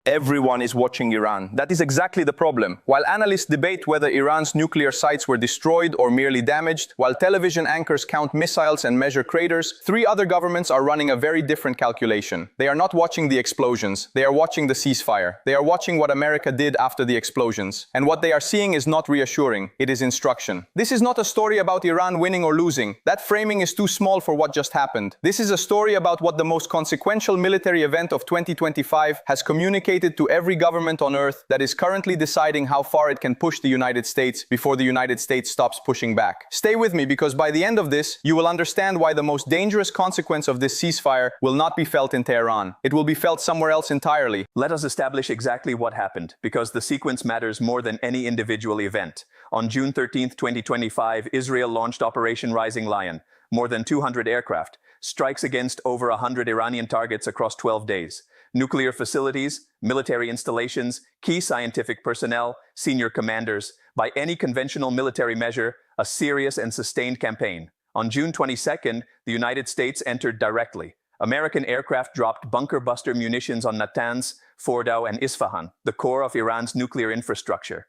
Everyone is watching Iran. That is exactly the problem. While analysts debate whether Iran's nuclear sites were destroyed or merely damaged, while television anchors count missiles and measure craters, three other governments are running a very different calculation. They are not watching the explosions. They are watching the ceasefire. They are watching what America did after the explosions. And what they are seeing is not reassuring. It is instruction. This is not a story about Iran winning or losing. That framing is too small for what just happened. This is a story about what the most consequential military event of 2025 has communicated to every government on Earth that is currently deciding how far it can push the United States before the United States stops pushing back. Stay with me, because by the end of this, you will understand why the most dangerous consequence of this ceasefire will not be felt in Tehran. It will be felt somewhere else entirely. Let us establish exactly what happened, because the sequence matters more than any individual event. On June 13, 2025, Israel launched Operation Rising Lion. More than 200 aircraft, strikes against over 100 Iranian targets across 12 days. Nuclear facilities, military installations, key scientific personnel, senior commanders. By any conventional military measure, a serious and sustained campaign. On June 22nd, the United States entered directly. American aircraft dropped bunker-buster munitions on Natanz, Fordow, and Isfahan, the core of Iran's nuclear infrastructure.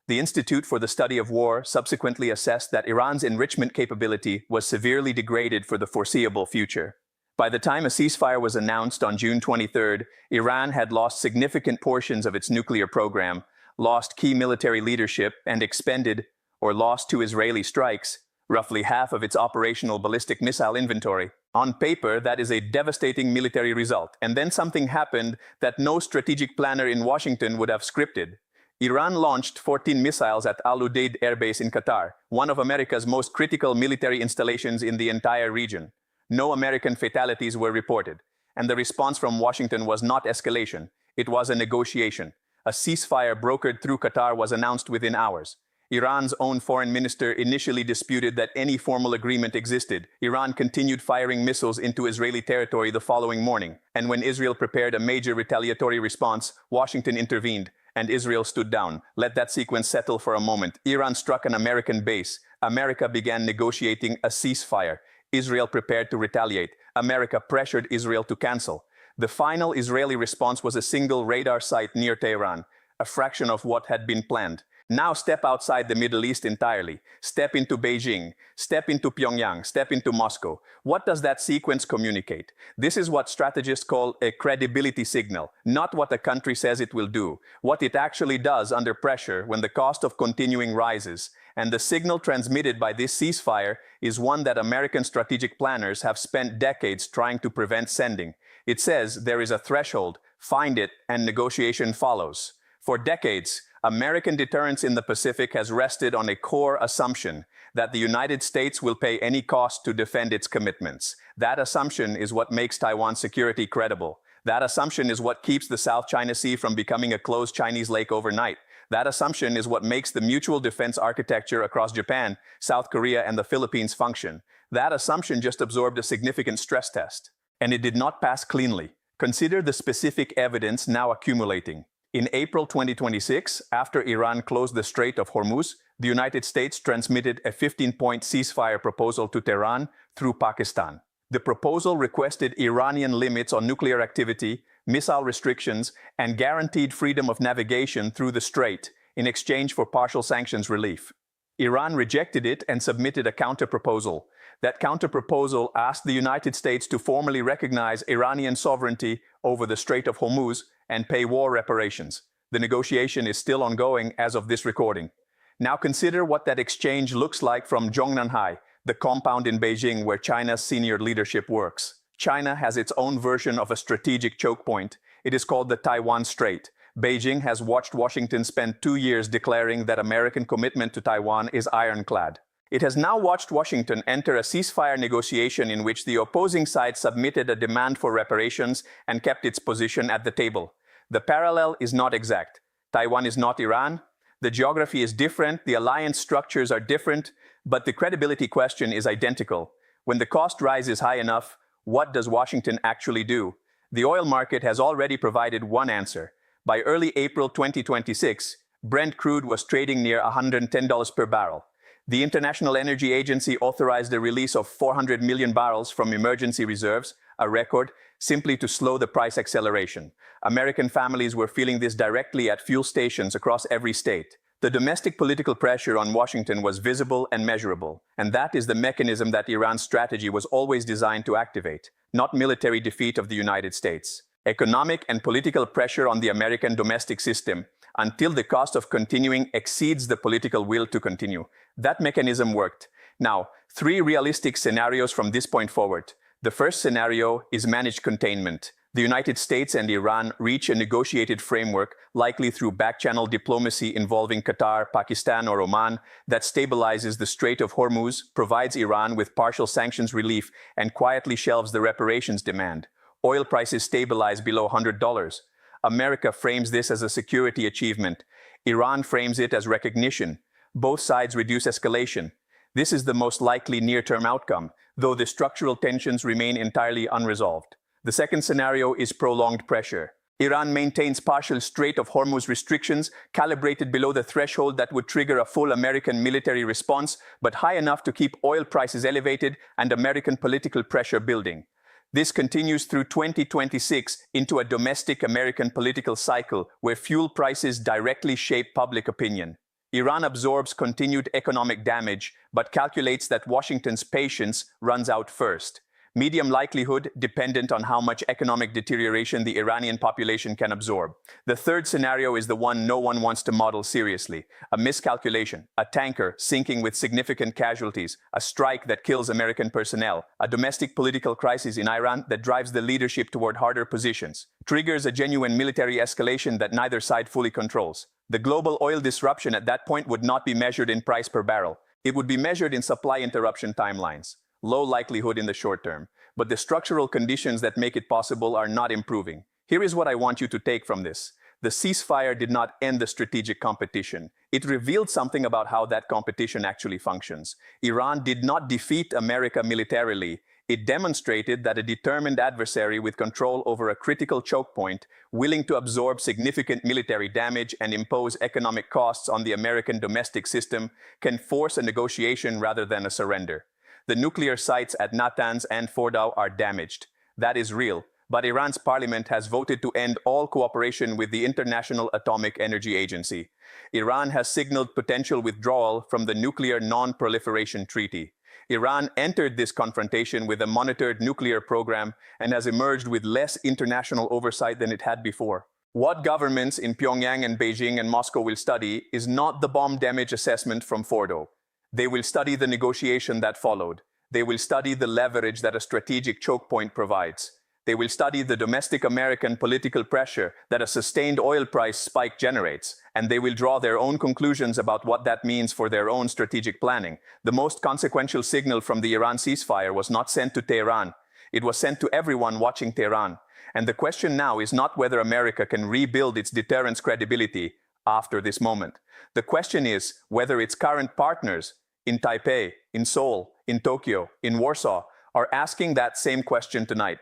The Institute for the Study of War subsequently assessed that Iran's enrichment capability was severely degraded for the foreseeable future. By the time a ceasefire was announced on June 23rd, Iran had lost significant portions of its nuclear program, lost key military leadership, and expended, or lost to Israeli strikes, roughly half of its operational ballistic missile inventory. On paper, that is a devastating military result. And then something happened that no strategic planner in Washington would have scripted. Iran launched 14 missiles at Al Udeid Air Base in Qatar, one of America's most critical military installations in the entire region. No American fatalities were reported, and the response from Washington was not escalation. It was a negotiation. A ceasefire brokered through Qatar was announced within hours. Iran's own foreign minister initially disputed that any formal agreement existed. Iran continued firing missiles into Israeli territory the following morning, and when Israel prepared a major retaliatory response, Washington intervened, and Israel stood down. Let that sequence settle for a moment. Iran struck an American base. America began negotiating a ceasefire. Israel prepared to retaliate. America pressured Israel to cancel. The final Israeli response was a single radar site near Tehran, a fraction of what had been planned. Now step outside the Middle East entirely. Step into Beijing. Step into Pyongyang. Step into Moscow. What does that sequence communicate? This is what strategists call a credibility signal, not what a country says it will do, what it actually does under pressure when the cost of continuing rises. And the signal transmitted by this ceasefire is one that American strategic planners have spent decades trying to prevent sending. It says there is a threshold, find it, and negotiation follows. For decades, American deterrence in the Pacific has rested on a core assumption that the United States will pay any cost to defend its commitments. That assumption is what makes Taiwan's security credible. That assumption is what keeps the South China Sea from becoming a closed Chinese lake overnight. That assumption is what makes the mutual defense architecture across Japan, South Korea, and the Philippines function. That assumption just absorbed a significant stress test, and it did not pass cleanly. Consider the specific evidence now accumulating. In April 2026, after Iran closed the Strait of Hormuz, the United States transmitted a 15-point ceasefire proposal to Tehran through Pakistan. The proposal requested Iranian limits on nuclear activity, missile restrictions, and guaranteed freedom of navigation through the strait in exchange for partial sanctions relief. Iran rejected it and submitted a counter-proposal. That counter-proposal asked the United States to formally recognize Iranian sovereignty over the Strait of Hormuz and pay war reparations. The negotiation is still ongoing as of this recording. Now consider what that exchange looks like from Zhongnanhai, the compound in Beijing where China's senior leadership works. China has its own version of a strategic choke point. It is called the Taiwan Strait. Beijing has watched Washington spend 2 years declaring that American commitment to Taiwan is ironclad. It has now watched Washington enter a ceasefire negotiation in which the opposing side submitted a demand for reparations and kept its position at the table. The parallel is not exact. Taiwan is not Iran. The geography is different, the alliance structures are different, but the credibility question is identical. When the cost rises high enough, what does Washington actually do? The oil market has already provided one answer. By early April 2026, Brent crude was trading near $110 per barrel. The International Energy Agency authorized the release of 400 million barrels from emergency reserves, a record, simply to slow the price acceleration. American families were feeling this directly at fuel stations across every state. The domestic political pressure on Washington was visible and measurable, and that is the mechanism that Iran's strategy was always designed to activate, not military defeat of the United States. Economic and political pressure on the American domestic system until the cost of continuing exceeds the political will to continue. That mechanism worked. Now, 3 realistic scenarios from this point forward. The first scenario is managed containment. The United States and Iran reach a negotiated framework, likely through back-channel diplomacy involving Qatar, Pakistan, or Oman, that stabilizes the Strait of Hormuz, provides Iran with partial sanctions relief, and quietly shelves the reparations demand. Oil prices stabilize below $100. America frames this as a security achievement. Iran frames it as recognition. Both sides reduce escalation. This is the most likely near-term outcome, though the structural tensions remain entirely unresolved. The second scenario is prolonged pressure. Iran maintains partial Strait of Hormuz restrictions, calibrated below the threshold that would trigger a full American military response, but high enough to keep oil prices elevated and American political pressure building. This continues through 2026 into a domestic American political cycle where fuel prices directly shape public opinion. Iran absorbs continued economic damage, but calculates that Washington's patience runs out first. Medium likelihood dependent on how much economic deterioration the Iranian population can absorb. The third scenario is the one no one wants to model seriously. A miscalculation, a tanker sinking with significant casualties, a strike that kills American personnel, a domestic political crisis in Iran that drives the leadership toward harder positions, triggers a genuine military escalation that neither side fully controls. The global oil disruption at that point would not be measured in price per barrel. It would be measured in supply interruption timelines. Low likelihood in the short term, but the structural conditions that make it possible are not improving. Here is what I want you to take from this. The ceasefire did not end the strategic competition. It revealed something about how that competition actually functions. Iran did not defeat America militarily. It demonstrated that a determined adversary with control over a critical choke point, willing to absorb significant military damage and impose economic costs on the American domestic system, can force a negotiation rather than a surrender. The nuclear sites at Natanz and Fordow are damaged. That is real. But Iran's parliament has voted to end all cooperation with the International Atomic Energy Agency. Iran has signaled potential withdrawal from the Nuclear Non-Proliferation Treaty. Iran entered this confrontation with a monitored nuclear program and has emerged with less international oversight than it had before. What governments in Pyongyang and Beijing and Moscow will study is not the bomb damage assessment from Fordow. They will study the negotiation that followed. They will study the leverage that a strategic choke point provides. They will study the domestic American political pressure that a sustained oil price spike generates, and they will draw their own conclusions about what that means for their own strategic planning. The most consequential signal from the Iran ceasefire was not sent to Tehran. It was sent to everyone watching Tehran. And the question now is not whether America can rebuild its deterrence credibility after this moment. The question is whether its current partners in Taipei, in Seoul, in Tokyo, in Warsaw are asking that same question tonight.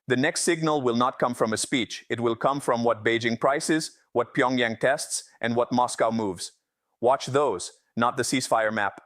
The next signal will not come from a speech. It will come from what Beijing prices, what Pyongyang tests, and what Moscow moves. Watch those, not the ceasefire map.